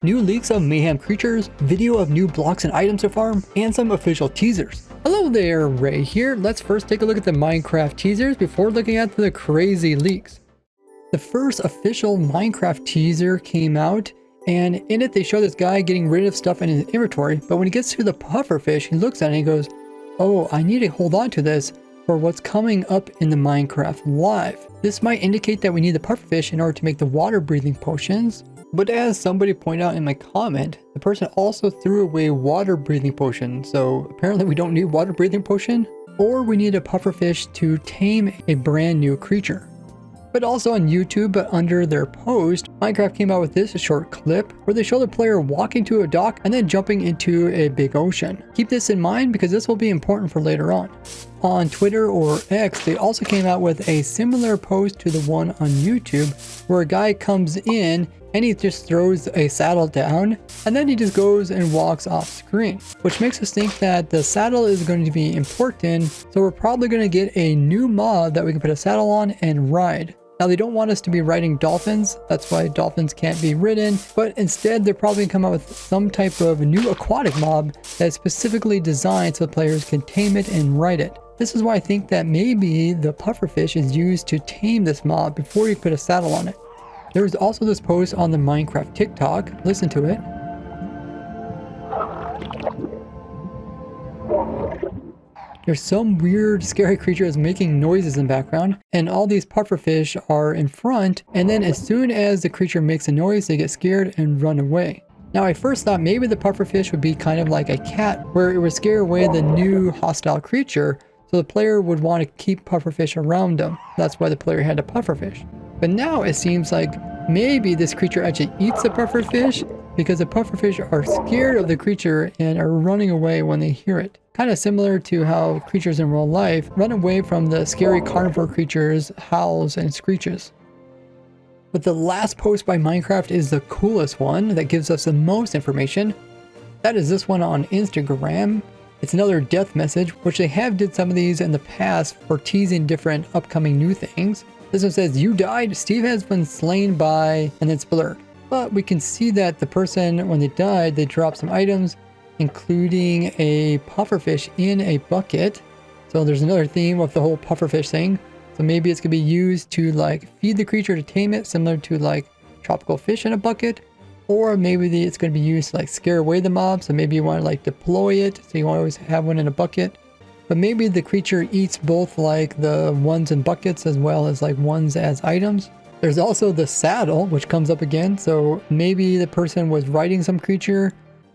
new leaks of Mayhem creatures, video of new blocks and items to farm, and some official teasers. Hello there, Ray here. Let's first take a look at the Minecraft teasers before looking at the crazy leaks. The first official Minecraft teaser came out, and in it they show this guy getting rid of stuff in his inventory, but when he gets to the pufferfish, he looks at it and he goes, "Oh, I need to hold on to this for what's coming up in the Minecraft Live." This might indicate that we need the pufferfish in order to make the water breathing potions, but as somebody pointed out in my comment, the person also threw away water breathing potion, so apparently we don't need water breathing potion, or we need a pufferfish to tame a brand new creature. But also on YouTube, but under their post, Minecraft came out with this short clip where they show the player walking to a dock and then jumping into a big ocean. Keep this in mind because this will be important for later on. On Twitter or X, they also came out with a similar post to the one on YouTube where a guy comes in and he just throws a saddle down and then he just goes and walks off screen, which makes us think that the saddle is going to be important, so we're probably going to get a new mod that we can put a saddle on and ride. Now they don't want us to be riding dolphins, that's why dolphins can't be ridden, but instead they're probably going to come out with some type of new aquatic mob that's specifically designed so the players can tame it and ride it. This is why I think that maybe the pufferfish is used to tame this mob before you put a saddle on it. There was also this post on the Minecraft TikTok, listen to it. There's some weird scary creatures making noises in the background, and all these pufferfish are in front, and then as soon as the creature makes a noise, they get scared and run away. Now I first thought maybe the pufferfish would be kind of like a cat, where it would scare away the new hostile creature, so the player would want to keep pufferfish around them. That's why the player had a pufferfish. But now it seems like maybe this creature actually eats the pufferfish because the pufferfish are scared of the creature and are running away when they hear it. Kind of similar to how creatures in real life run away from the scary carnivore creatures' howls and screeches. But the last post by Minecraft is the coolest one that gives us the most information. That is this one on Instagram. It's another death message, which they have did some of these in the past for teasing different upcoming new things. This one says, "You died, Steve has been slain by," and it's blurred. But we can see that the person, when they died, they dropped some items, including a pufferfish in a bucket. So there's another theme of the whole pufferfish thing. So maybe it's gonna be used to like feed the creature to tame it, similar to like tropical fish in a bucket. Or maybe it's gonna be used to like scare away the mob. So maybe you wanna like deploy it, so you always have one in a bucket. But maybe the creature eats both like the ones in buckets as well as like ones as items. There's also the saddle, which comes up again. So maybe the person was riding some creature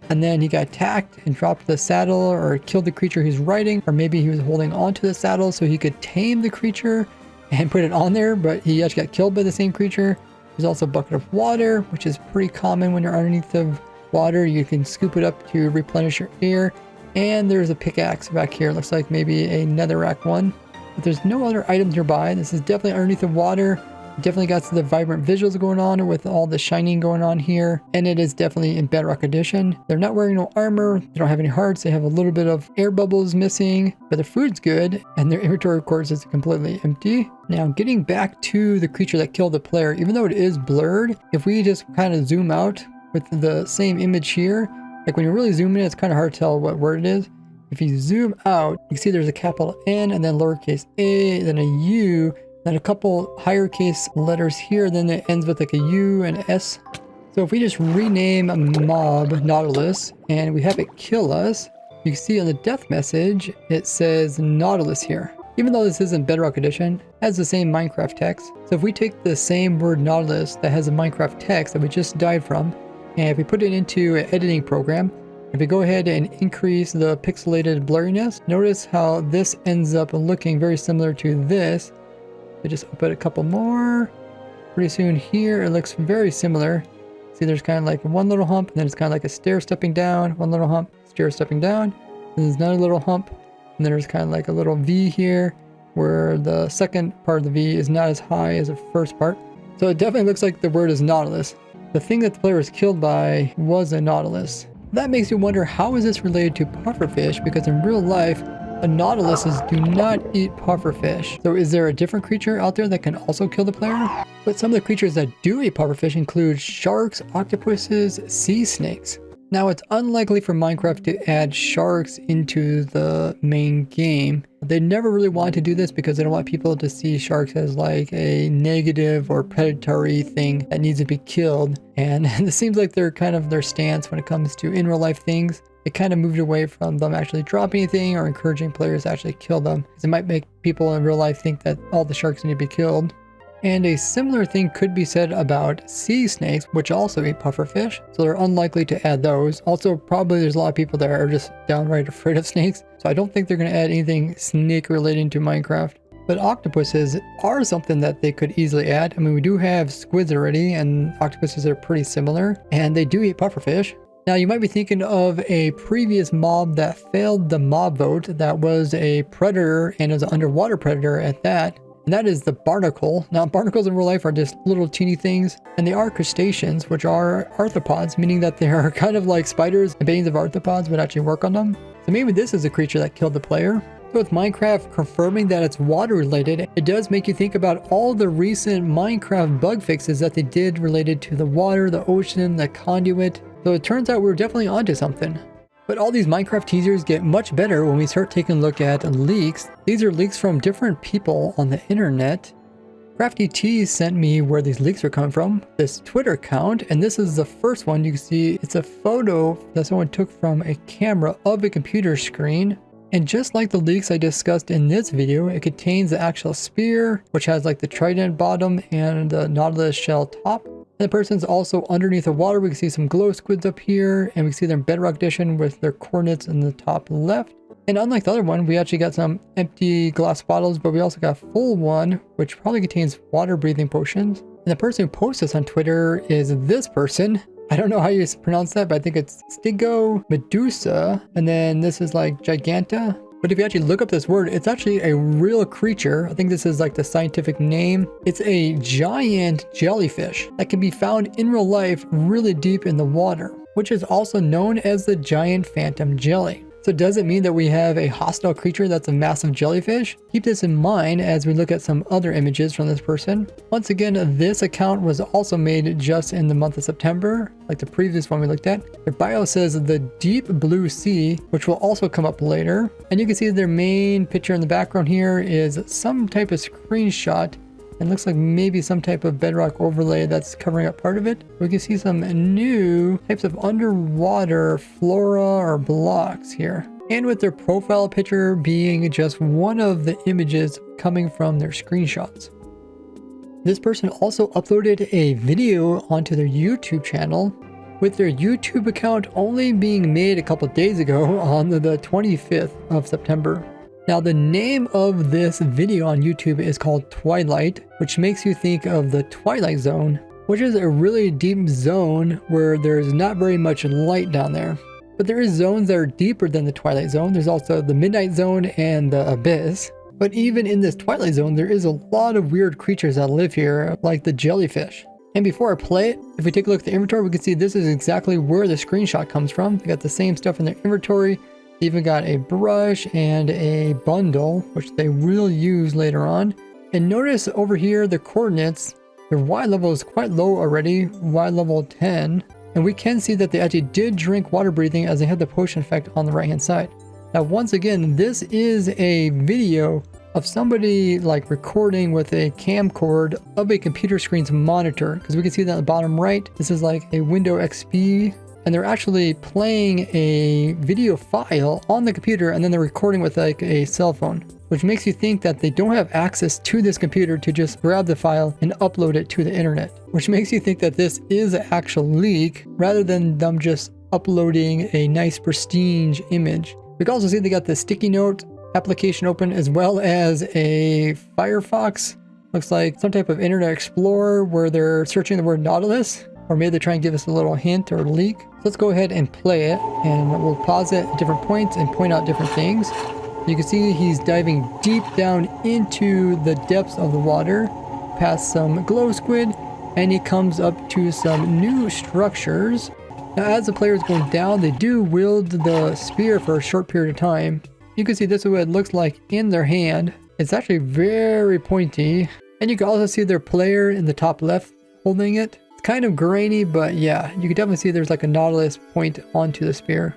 and then he got attacked and dropped the saddle or killed the creature he's riding, or maybe he was holding onto the saddle so he could tame the creature and put it on there, but he actually got killed by the same creature. There's also a bucket of water, which is pretty common when you're underneath the water. You can scoop it up to replenish your air. And there's a pickaxe back here. Looks like maybe a netherrack one. But there's no other items nearby. This is definitely underneath the water. Definitely got the vibrant visuals going on with all the shining going on here. And it is definitely in Bedrock Edition. They're not wearing no armor. They don't have any hearts. They have a little bit of air bubbles missing. But their food's good. And their inventory, of course, is completely empty. Now, getting back to the creature that killed the player, even though it is blurred, if we just kind of zoom out with the same image here, like when you really zoom in, it's kind of hard to tell what word it is. If you zoom out, you can see there's a capital N and then lowercase a, then a U, then a couple higher case letters here, then it ends with like a U and S. So if we just rename a mob Nautilus and we have it kill us, you can see on the death message, it says Nautilus here. Even though this isn't Bedrock Edition, it has the same Minecraft text. So if we take the same word Nautilus that has a Minecraft text that we just died from, and if we put it into an editing program, if we go ahead and increase the pixelated blurriness, notice how this ends up looking very similar to this. I just open a couple more. Pretty soon here, it looks very similar. See, there's kind of like one little hump, and then it's kind of like a stair stepping down, one little hump, stair stepping down. And there's another little hump, and then there's kind of like a little V here, where the second part of the V is not as high as the first part. So it definitely looks like the word is Nautilus. The thing that the player was killed by was a Nautilus. That makes you wonder, how is this related to pufferfish? Because in real life, The nautiluses do not eat pufferfish. So is there a different creature out there that can also kill the player? But some of the creatures that do eat pufferfish include sharks, octopuses, sea snakes. Now it's unlikely for Minecraft to add sharks into the main game. They never really want to do this because they don't want people to see sharks as like a negative or predatory thing that needs to be killed. And it seems like they're kind of their stance when it comes to in real life things. It kind of moved away from them actually dropping anything or encouraging players to actually kill them, because it might make people in real life think that all the sharks need to be killed. And a similar thing could be said about sea snakes, which also eat pufferfish, so they're unlikely to add those. Also, probably there's a lot of people that are just downright afraid of snakes, so I don't think they're going to add anything snake relating to Minecraft. But octopuses are something that they could easily add. I mean, we do have squids already, and octopuses are pretty similar, and they do eat pufferfish. Now, you might be thinking of a previous mob that failed the mob vote that was a predator, and is an underwater predator at that. And that is the barnacle. Now, barnacles in real life are just little teeny things, and they are crustaceans, which are arthropods, meaning that they are kind of like spiders. The veins of arthropods would actually work on them. So maybe this is a creature that killed the player. So with Minecraft confirming that it's water related, it does make you think about all the recent Minecraft bug fixes that they did related to the water, the ocean, the conduit. So it turns out we're definitely onto something. But all these Minecraft teasers get much better when we start taking a look at leaks. These are leaks from different people on the internet. Crafty T sent me where these leaks are coming from, this Twitter account, and this is the first one. You can see it's a photo that someone took from a camera of a computer screen. And just like the leaks I discussed in this video, it contains the actual spear, which has like the trident bottom and the nautilus shell top. And the person's also underneath the water. We can see some glow squids up here, and we can see their bedrock edition with their coordinates in the top left. And unlike the other one, we actually got some empty glass bottles, but we also got a full one, which probably contains water breathing potions. And the person who posts this on Twitter is this person. I don't know how you pronounce that, but I think it's Stigo Medusa. And then this is like Giganta. But if you actually look up this word, it's actually a real creature. I think this is like the scientific name. It's a giant jellyfish that can be found in real life really deep in the water, which is also known as the giant phantom jelly. So does it mean that we have a hostile creature that's a massive jellyfish? Keep this in mind as we look at some other images from this person. Once again, this account was also made just in the month of September, like the previous one we looked at. Their bio says the deep blue sea, which will also come up later. And you can see their main picture in the background here is some type of screenshot. It looks like maybe some type of bedrock overlay that's covering up part of it. We can see some new types of underwater flora or blocks here. And with their profile picture being just one of the images coming from their screenshots. This person also uploaded a video onto their YouTube channel, with their YouTube account only being made a couple days ago on the 25th of September. Now, the name of this video on YouTube is called Twilight, which makes you think of the Twilight Zone, which is a really deep zone where there's not very much light down there. But there is zones that are deeper than the Twilight Zone. There's also the Midnight Zone and the Abyss. But even in this Twilight Zone, there is a lot of weird creatures that live here, like the jellyfish. And before I play it, if we take a look at the inventory, we can see this is exactly where the screenshot comes from. They got the same stuff in their inventory. They even got a brush and a bundle, which they will use later on. And notice over here, the coordinates, their Y level is quite low already, Y level 10. And we can see that they actually did drink water breathing as they had the potion effect on the right hand side. Now, once again, this is a video of somebody like recording with a camcorder of a computer screen's monitor, because we can see that on the bottom right, this is like a Windows XP. And they're actually playing a video file on the computer, and then they're recording with like a cell phone, which makes you think that they don't have access to this computer to just grab the file and upload it to the internet, which makes you think that this is an actual leak rather than them just uploading a nice pristine image. We can also see they got the sticky note application open, as well as a Firefox. Looks like some type of Internet Explorer where they're searching the word nautilus. Or maybe they're trying to give us a little hint or leak. So let's go ahead and play it, and we'll pause it at different points and point out different things. You can see he's diving deep down into the depths of the water, past some glow squid, and he comes up to some new structures. Now, as the player is going down, they do wield the spear for a short period of time. You can see this is what it looks like in their hand. It's actually very pointy. And you can also see their player in the top left holding it. It's kind of grainy, but yeah, you can definitely see there's like a nautilus point onto the spear.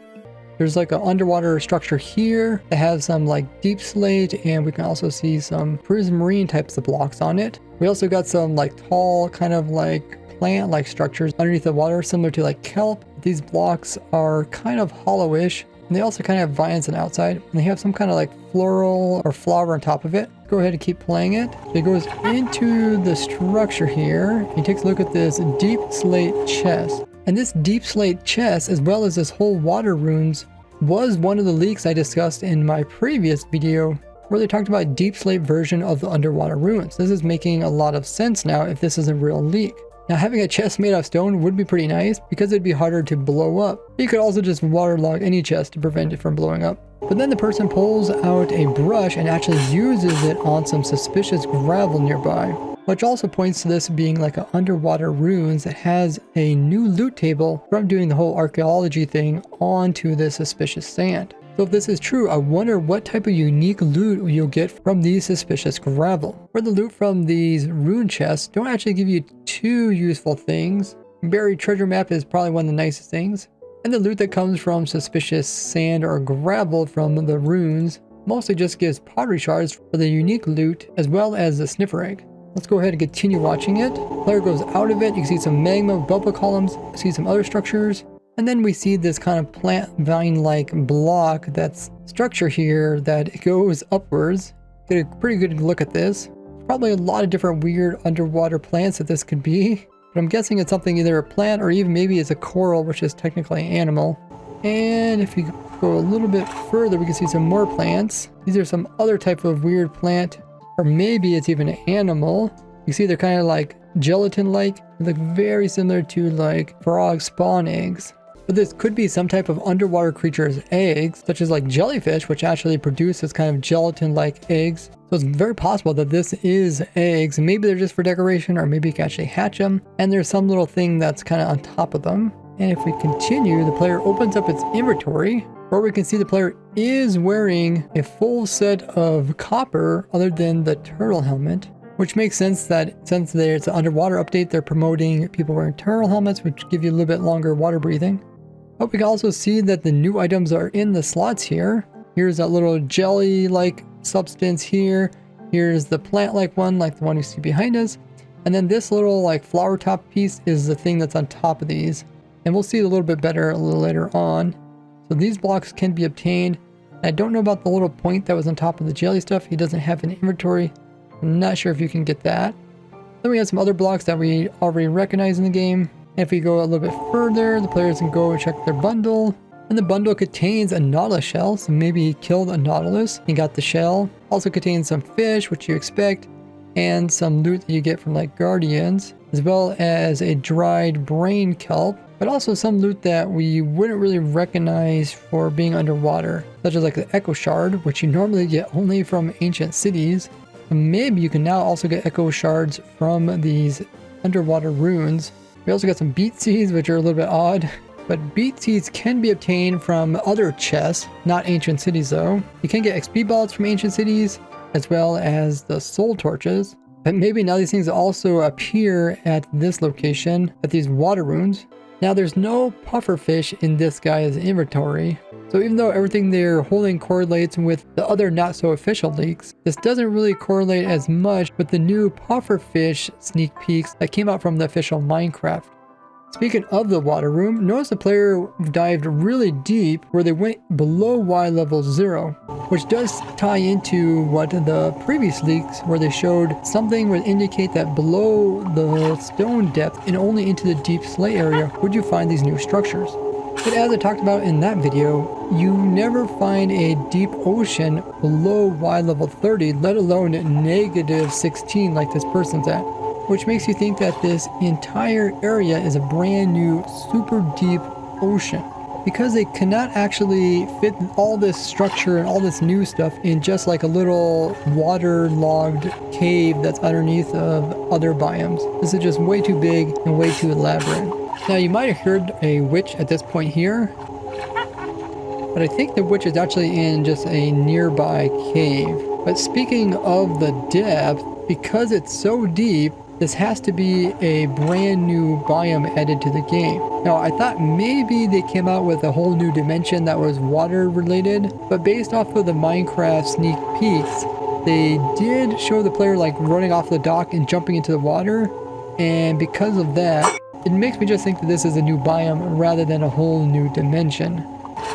There's like an underwater structure here that has some like deep slate, and we can also see some prismarine types of blocks on it. We also got some like tall kind of like plant-like structures underneath the water, similar to like kelp. These blocks are kind of hollowish, and they also kind of have vines on the outside, and they have some kind of like floral or flower on top of it. Go ahead and keep playing it. It goes into the structure here. He takes a look at this deep slate chest. And this deep slate chest, as well as this whole water runes, was one of the leaks I discussed in my previous video, where they talked about deep slate version of the underwater runes. This is making a lot of sense now if this is a real leak. Now, having a chest made out of stone would be pretty nice because it'd be harder to blow up. You could also just waterlog any chest to prevent it from blowing up. But then the person pulls out a brush and actually uses it on some suspicious gravel nearby, which also points to this being like an underwater ruins that has a new loot table from doing the whole archaeology thing onto this suspicious sand. So if this is true, I wonder what type of unique loot you'll get from these suspicious gravel. Where the loot from these rune chests don't actually give you too useful things. Buried treasure map is probably one of the nicest things. And the loot that comes from suspicious sand or gravel from the runes mostly just gives pottery shards for the unique loot, as well as the sniffer egg. Let's go ahead and continue watching it. Player goes out of it. You can see some magma bubble columns, see some other structures. And then we see this kind of plant vine-like block that's structure here that goes upwards. Get a pretty good look at this. Probably a lot of different weird underwater plants that this could be. But I'm guessing it's something either a plant or even maybe it's a coral, which is technically an animal. And if we go a little bit further, we can see some more plants. These are some other type of weird plant, or maybe it's even an animal. You see they're kind of like gelatin-like. They look very similar to like frog spawn eggs. But this could be some type of underwater creature's eggs, such as like jellyfish, which actually produces kind of gelatin-like eggs. So it's very possible that this is eggs. Maybe they're just for decoration, or maybe you can actually hatch them. And there's some little thing that's kind of on top of them. And if we continue, the player opens up its inventory, where we can see the player is wearing a full set of copper other than the turtle helmet. Which makes sense that since there's an underwater update, they're promoting people wearing turtle helmets, which give you a little bit longer water breathing. But we can also see that the new items are in the slots here. Here's that little jelly-like substance here. Here's the plant-like one, like the one you see behind us. And then this little like flower top piece is the thing that's on top of these. And we'll see it a little bit better a little later on. So these blocks can be obtained. I don't know about the little point that was on top of the jelly stuff. He doesn't have an inventory. I'm not sure if you can get that. Then we have some other blocks that we already recognize in the game. If we go a little bit further, the players can go and check their bundle. And the bundle contains a nautilus shell, so maybe he killed a nautilus and got the shell. Also contains some fish, which you expect, and some loot that you get from like guardians, as well as a dried brain kelp, but also some loot that we wouldn't really recognize for being underwater, such as like the echo shard, which you normally get only from ancient cities. And maybe you can now also get echo shards from these underwater runes. We also got some beet seeds, which are a little bit odd. But beet seeds can be obtained from other chests, not ancient cities though. You can get XP balls from ancient cities, as well as the soul torches. But maybe now these things also appear at this location, at these water runes. Now there's no pufferfish in this guy's inventory. So even though everything they're holding correlates with the other not so official leaks, this doesn't really correlate as much with the new pufferfish sneak peeks that came out from the official Minecraft. Speaking of the water room, notice the player dived really deep where they went below Y level 0, which does tie into what the previous leaks where they showed something would indicate that below the stone depth and only into the deep slate area would you find these new structures. But as I talked about in that video, you never find a deep ocean below Y level 30, let alone negative 16 like this person's at. Which makes you think that this entire area is a brand new super deep ocean, because they cannot actually fit all this structure and all this new stuff in just like a little waterlogged cave that's underneath of other biomes. This is just way too big and way too elaborate. Now you might have heard a witch at this point here. but I think the witch is actually in just a nearby cave. But speaking of the depth, because it's so deep, this has to be a brand new biome added to the game. Now, I thought maybe they came out with a whole new dimension that was water related, but based off of the Minecraft sneak peeks, they did show the player like running off the dock and jumping into the water, and because of that, it makes me just think that this is a new biome rather than a whole new dimension.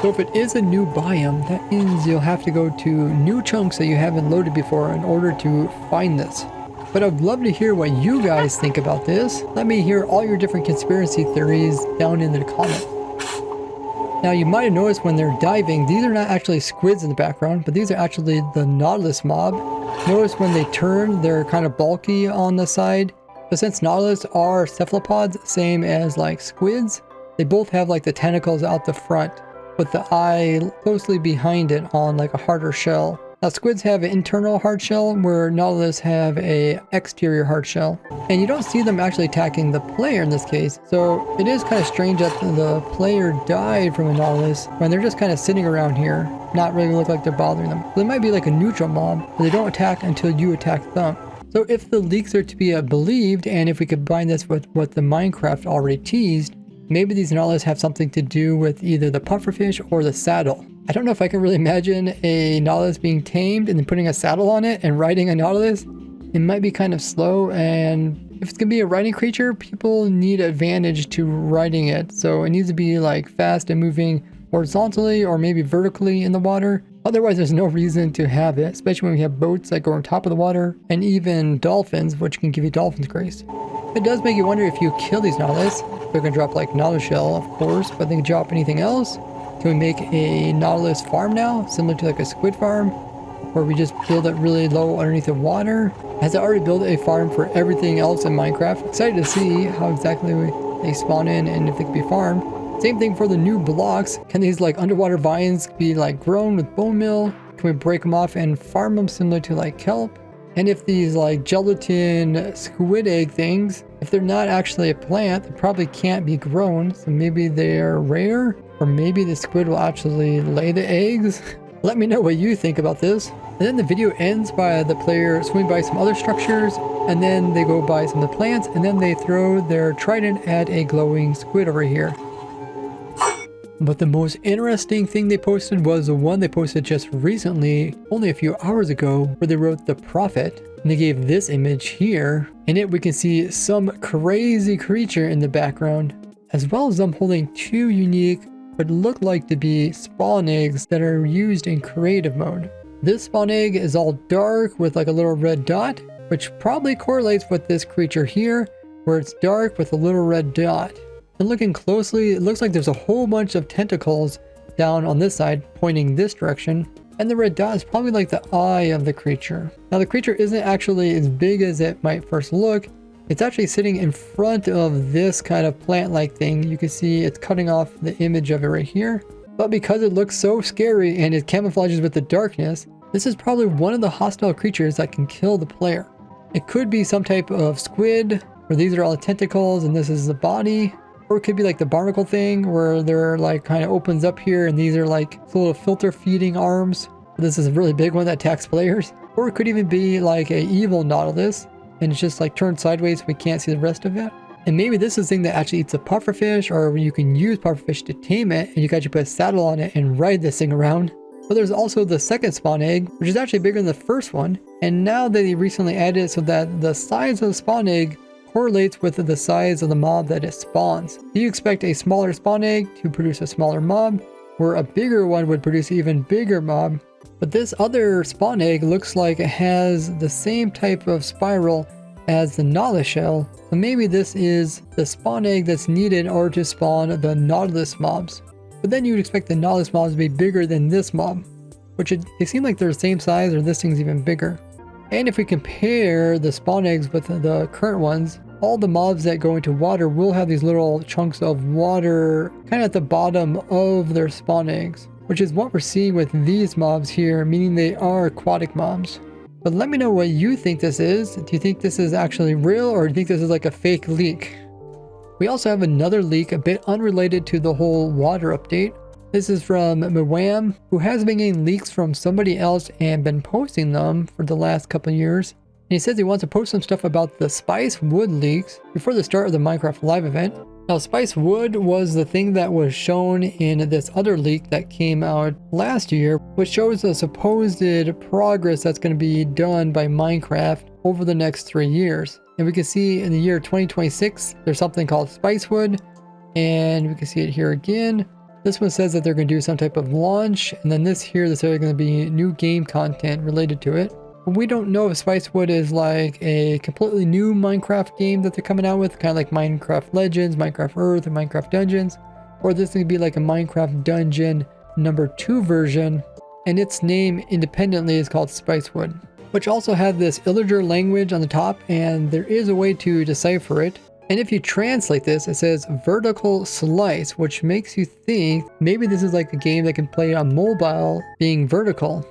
So if it is a new biome, that means you'll have to go to new chunks that you haven't loaded before in order to find this. But I'd love to hear what you guys think about this. Let me hear all your different conspiracy theories down in the comments. Now, you might have noticed when they're diving, these are not actually squids in the background, but these are actually the nautilus mob. Notice when they turn, they're kind of bulky on the side. But since nautilus are cephalopods, same as like squids, they both have like the tentacles out the front, with the eye closely behind it on like a harder shell. Now, squids have an internal hard shell, where nautilus have a exterior hard shell. And you don't see them actually attacking the player in this case. So it is kind of strange that the player died from a nautilus when they're just kind of sitting around here, not really look like they're bothering them. So they might be like a neutral mob, but they don't attack until you attack them. So if the leaks are to be believed, and if we combine this with what the Minecraft already teased, maybe these nautilus have something to do with either the pufferfish or the saddle. I don't know if I can really imagine a nautilus being tamed and then putting a saddle on it and riding a nautilus. It might be kind of slow, and if it's gonna be a riding creature, people need advantage to riding it. So it needs to be like fast and moving horizontally or maybe vertically in the water. Otherwise, there's no reason to have it, especially when we have boats that go on top of the water, and even dolphins, which can give you dolphin's grace. It does make you wonder, if you kill these nautilus, they're gonna drop like nautilus shell, of course, but they can drop anything else. Can we make a nautilus farm now, similar to like a squid farm, where we just build it really low underneath the water? As I already built a farm for everything else in Minecraft, excited to see how exactly they spawn in and if they can be farmed. Same thing for the new blocks. Can these like underwater vines be like grown with bone meal? Can we break them off and farm them similar to like kelp? And if these like gelatin squid egg things, if they're not actually a plant, they probably can't be grown. So maybe they're rare, or maybe the squid will actually lay the eggs. Let me know what you think about this. And then the video ends by the player swimming by some other structures, and then they go by some of the plants, and then they throw their trident at a glowing squid over here. But the most interesting thing they posted was the one they posted just recently, only a few hours ago, where they wrote the prophet, and they gave this image here. In it we can see some crazy creature in the background, as well as them holding two unique but look like to be spawn eggs that are used in creative mode. This spawn egg is all dark with like a little red dot, which probably correlates with this creature here, where it's dark with a little red dot. And looking closely, it looks like there's a whole bunch of tentacles down on this side pointing this direction, and the red dot is probably like the eye of the creature. Now, the creature isn't actually as big as it might first look. It's actually sitting in front of this kind of plant-like thing. You can see it's cutting off the image of it right here. But because it looks so scary and it camouflages with the darkness, this is probably one of the hostile creatures that can kill the player. It could be some type of squid, where these are all the tentacles and this is the body. Or it could be like the barnacle thing, where they're like kind of opens up here and these are like little filter feeding arms. This is a really big one that attacks players. Or it could even be like a evil nautilus, and it's just like turned sideways so we can't see the rest of it. And maybe this is the thing that actually eats a pufferfish, or you can use pufferfish to tame it, and you can actually put a saddle on it and ride this thing around. But there's also the second spawn egg, which is actually bigger than the first one. And now they recently added it so that the size of the spawn egg correlates with the size of the mob that it spawns. You expect a smaller spawn egg to produce a smaller mob, where a bigger one would produce an even bigger mob. But this other spawn egg looks like it has the same type of spiral as the nautilus shell. So maybe this is the spawn egg that's needed in order to spawn the nautilus mobs. But then you would expect the nautilus mobs to be bigger than this mob, which they seem like they're the same size, or this thing's even bigger. And if we compare the spawn eggs with the current ones, all the mobs that go into water will have these little chunks of water kind of at the bottom of their spawn eggs, which is what we're seeing with these mobs here, meaning they are aquatic mobs. But let me know what you think this is. Do you think this is actually real, or do you think this is like a fake leak? We also have another leak a bit unrelated to the whole water update, This is from Mwam, who has been getting leaks from somebody else and been posting them for the last couple of years. And he says he wants to post some stuff about the Spicewood leaks before the start of the Minecraft Live event. Now, Spicewood was the thing that was shown in this other leak that came out last year, which shows the supposed progress that's going to be done by Minecraft over the next 3 years. And we can see in the year 2026, there's something called Spicewood, and we can see it here again. This one says that they're going to do some type of launch, and then this here, there's going to be new game content related to it. But we don't know if Spicewood is like a completely new Minecraft game that they're coming out with, kind of like Minecraft Legends, Minecraft Earth, and Minecraft Dungeons, or this is going to be like a Minecraft Dungeon #2 version, and its name independently is called Spicewood, which also had this Illager language on the top, and there is a way to decipher it. And if you translate this, it says vertical slice, which makes you think maybe this is like a game that can play on mobile being vertical.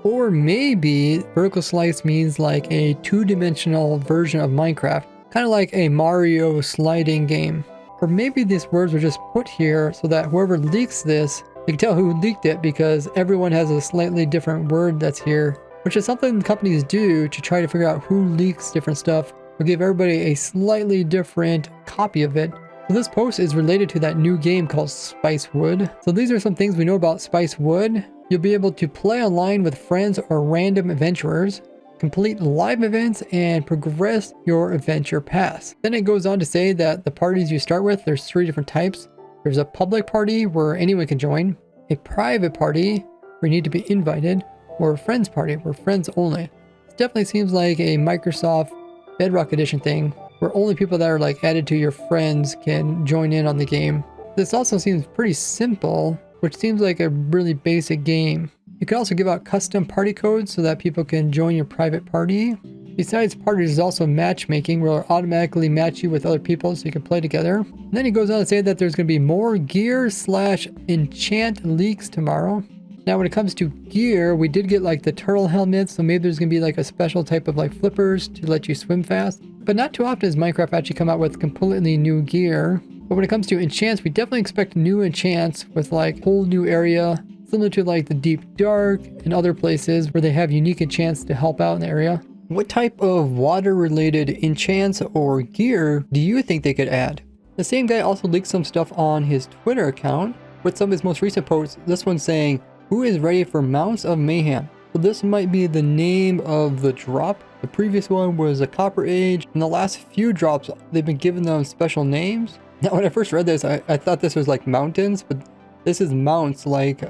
Or maybe vertical slice means like a two-dimensional version of Minecraft, kind of like a Mario sliding game. Or maybe these words were just put here so that whoever leaks this, you can tell who leaked it because everyone has a slightly different word that's here, which is something companies do to try to figure out who leaks different stuff or give everybody a slightly different copy of it. So this post is related to that new game called Spicewood. So these are some things we know about Spicewood. You'll be able to play online with friends or random adventurers, complete live events, and progress your adventure paths. Then it goes on to say that the parties you start with, there's 3 different types. There's a public party where anyone can join, a private party where you need to be invited, or a friends party where friends only. It definitely seems like a Microsoft Bedrock Edition thing where only people that are like added to your friends can join in on the game. This also seems pretty simple, which seems like a really basic game. You can also give out custom party codes so that people can join your private party. Besides parties, there's also matchmaking where it'll automatically match you with other people so you can play together. And then he goes on to say that there's going to be more gear/enchant leaks tomorrow. Now when it comes to gear, we did get like the turtle helmets, so maybe there's going to be like a special type of like flippers to let you swim fast. But not too often does Minecraft actually come out with completely new gear. But when it comes to enchants, we definitely expect new enchants with like whole new area, similar to like the Deep Dark and other places where they have unique enchants to help out in the area. What type of water related enchants or gear do you think they could add? The same guy also leaked some stuff on his Twitter account with some of his most recent posts. This one saying, "Who is ready for Mount of Mayhem?" So this might be the name of the drop. The previous one was a Copper Age, and the last few drops, they've been giving them special names. Now, when I first read this, I thought this was like mountains, but this is mounts like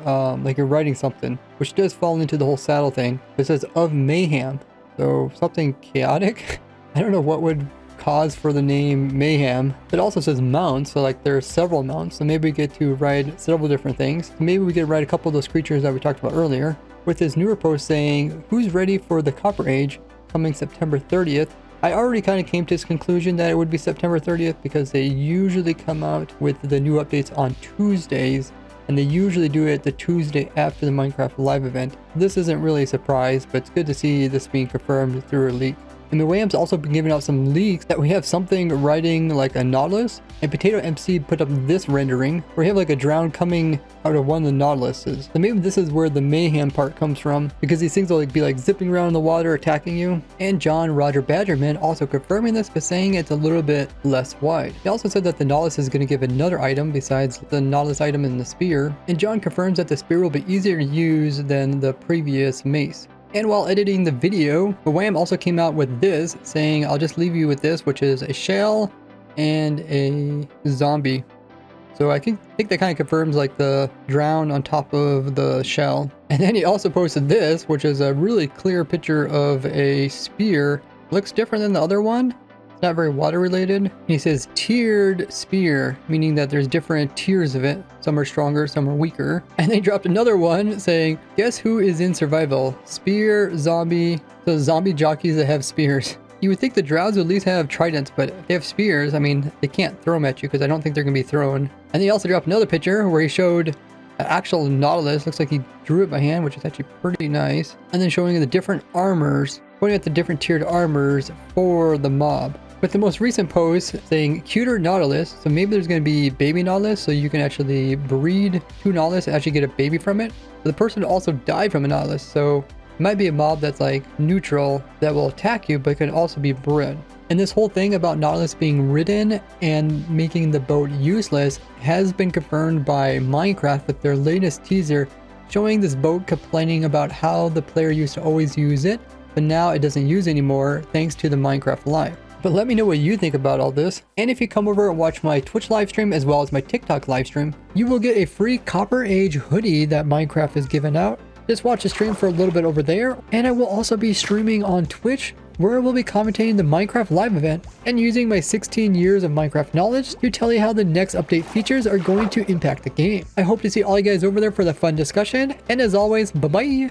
you're riding something, which does fall into the whole saddle thing. It says of Mayhem, so something chaotic. I don't know what would cause for the name Mayhem. It also says mounts, so like there are several mounts, so maybe we get to ride several different things. Maybe we get to ride a couple of those creatures that we talked about earlier. With his newer post saying, "Who's ready for the Copper Age coming September 30th?" I already kind of came to this conclusion that it would be September 30th because they usually come out with the new updates on Tuesdays, and they usually do it the Tuesday after the Minecraft Live event. This isn't really a surprise, but it's good to see this being confirmed through a leak. And the Williams also been giving out some leaks that we have something riding like a nautilus, and Potato MC put up this rendering where we have like a drown coming out of one of the nautiluses. So maybe this is where the mayhem part comes from, because these things will like be like zipping around in the water attacking you. And John Roger Badgerman also confirming this by saying it's a little bit less wide. He also said that the nautilus is going to give another item besides the nautilus item and the spear, and John confirms that the spear will be easier to use than the previous mace. And while editing the video, Wham also came out with this, saying, "I'll just leave you with this," which is a shell and a zombie. So I think that kind of confirms like the drown on top of the shell. And then he also posted this, which is a really clear picture of a spear. Looks different than the other one. It's not very water related. He says tiered spear, meaning that there's different tiers of it. Some are stronger, some are weaker. And they dropped another one saying, "Guess who is in survival? Spear, zombie." So zombie jockeys that have spears. You would think the drows would at least have tridents, but if they have spears, I mean, they can't throw them at you because I don't think they're going to be thrown. And he also dropped another picture where he showed an actual nautilus. Looks like he drew it by hand, which is actually pretty nice. And then showing the different armors, pointing at the different tiered armors for the mob. with the most recent post saying cuter nautilus. So maybe there's going to be baby nautilus, so you can actually breed 2 nautilus and actually get a baby from it. But the person also died from a nautilus, so it might be a mob that's like neutral that will attack you, but can also be bred. And this whole thing about nautilus being ridden and making the boat useless has been confirmed by Minecraft with their latest teaser, showing this boat complaining about how the player used to always use it, but now it doesn't use anymore thanks to the Minecraft Live. But let me know what you think about all this. And if you come over and watch my Twitch live stream as well as my TikTok live stream, you will get a free Copper Age hoodie that Minecraft is giving out. Just watch the stream for a little bit over there. And I will also be streaming on Twitch, where I will be commentating the Minecraft Live event and using my 16 years of Minecraft knowledge to tell you how the next update features are going to impact the game. I hope to see all you guys over there for the fun discussion. And as always, bye-bye.